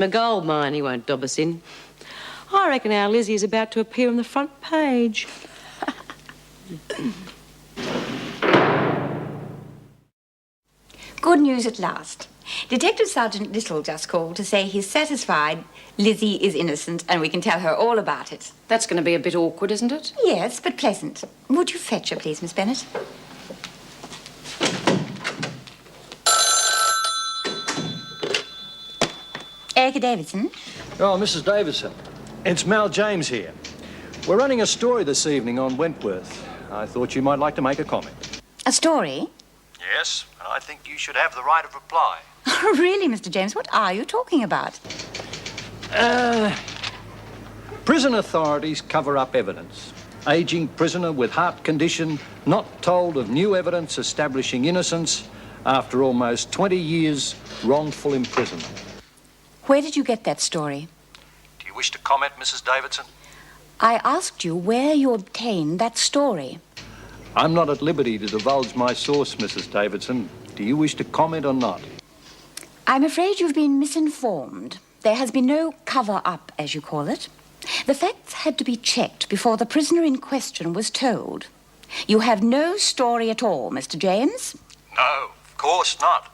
A gold mine he won't dob us in. I reckon our Lizzie is about to appear on the front page. Good news at last. Detective Sergeant Little just called to say he's satisfied Lizzie is innocent and we can tell her all about it. That's going to be a bit awkward, isn't it? Yes, but pleasant. Would you fetch her, please, Miss Bennett? Erica Davidson? Oh, Mrs. Davidson. It's Mal James here. We're running a story this evening on Wentworth. I thought you might like to make a comment. A story? Yes, and I think you should have the right of reply. Really, Mr. James? What are you talking about? Prison authorities cover up evidence. Aging prisoner with heart condition not told of new evidence establishing innocence after almost 20 years wrongful imprisonment. Where did you get that story? Do you wish to comment, Mrs. Davidson? I asked you where you obtained that story. I'm not at liberty to divulge my source, Mrs. Davidson. Do you wish to comment or not? I'm afraid you've been misinformed. There has been no cover-up, as you call it. The facts had to be checked before the prisoner in question was told. You have no story at all, Mr. James. No, of course not.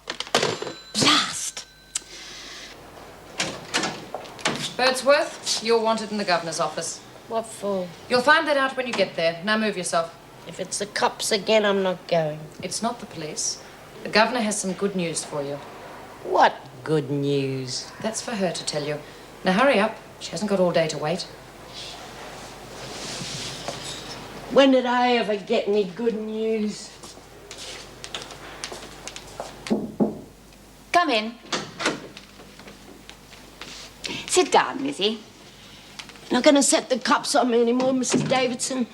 Blast! Birdsworth, you're wanted in the governor's office. What for? You'll find that out when you get there. Now move yourself. If it's the cops again, I'm not going. It's not the police. The governor has some good news for you. What good news? That's for her to tell you. Now hurry up. She hasn't got all day to wait. When did I ever get any good news? Come in. Sit down, Lizzie. Not going to set the cops on me anymore, Mrs. Davidson?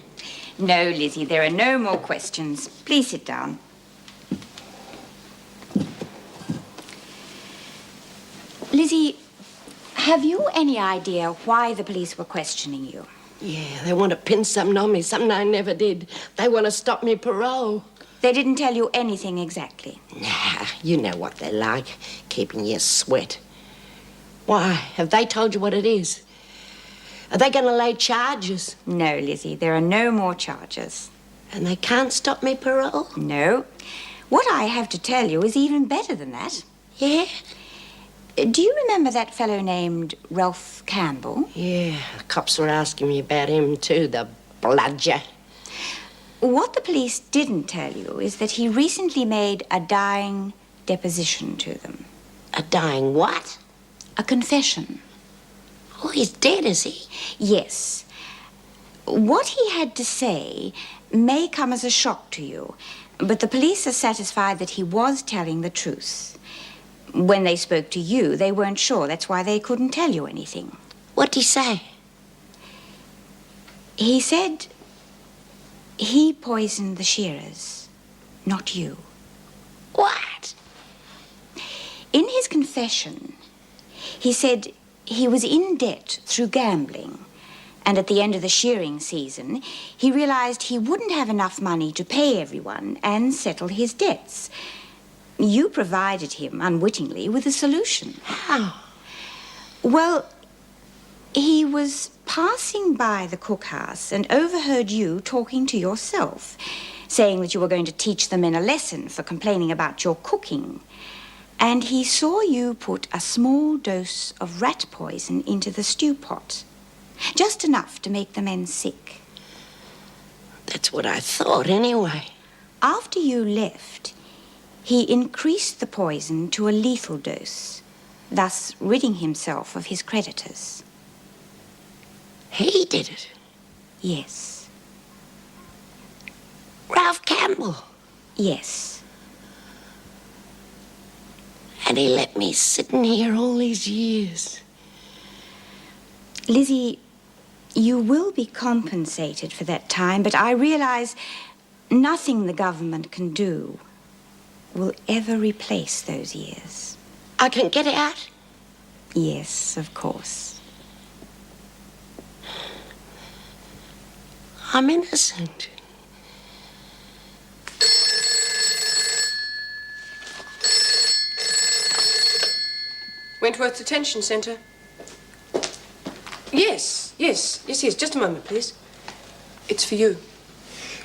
No, Lizzie, there are no more questions. Please sit down. Lizzie, have you any idea why the police were questioning you? Yeah, they want to pin something on me, something I never did. They want to stop me parole. They didn't tell you anything exactly. Nah, you know what they're like, keeping you sweat. Why? Have they told you what it is? Are they going to lay charges? No, Lizzie, there are no more charges. And they can't stop me parole? No. What I have to tell you is even better than that. Yeah? Do you remember that fellow named Ralph Campbell? Yeah, the cops were asking me about him too, the bludger. What the police didn't tell you is that he recently made a dying deposition to them. A dying what? A confession. Oh, he's dead, is he? Yes. What he had to say may come as a shock to you, but the police are satisfied that he was telling the truth. When they spoke to you, they weren't sure. That's why they couldn't tell you anything. What'd he say? He said he poisoned the shearers, not you. What? In his confession, he said he was in debt through gambling, and at the end of the shearing season, he realized he wouldn't have enough money to pay everyone and settle his debts. You provided him, unwittingly, with a solution. How? Well, he was passing by the cookhouse and overheard you talking to yourself, saying that you were going to teach the men a lesson for complaining about your cooking. And he saw you put a small dose of rat poison into the stew pot. Just enough to make the men sick. That's what I thought, anyway. After you left, he increased the poison to a lethal dose, thus ridding himself of his creditors. He did it? Yes. Ralph Campbell? Yes. And he let me sitting here all these years. Lizzie, you will be compensated for that time, but I realize nothing the government can do will ever replace those years. I can get out? Yes, of course. I'm innocent. Wentworth Detention Centre. Yes. Just a moment, please. It's for you.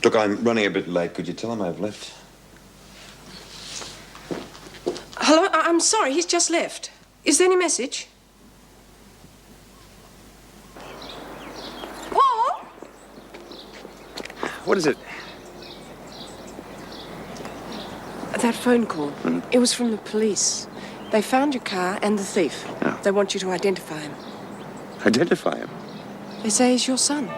Look, I'm running a bit late. Could you tell him I've left? Hello? I'm sorry, he's just left. Is there any message? Paul? What is it? That phone call. It was from the police. They found your car and the thief. Oh. They want you to identify him. Identify him? They say he's your son.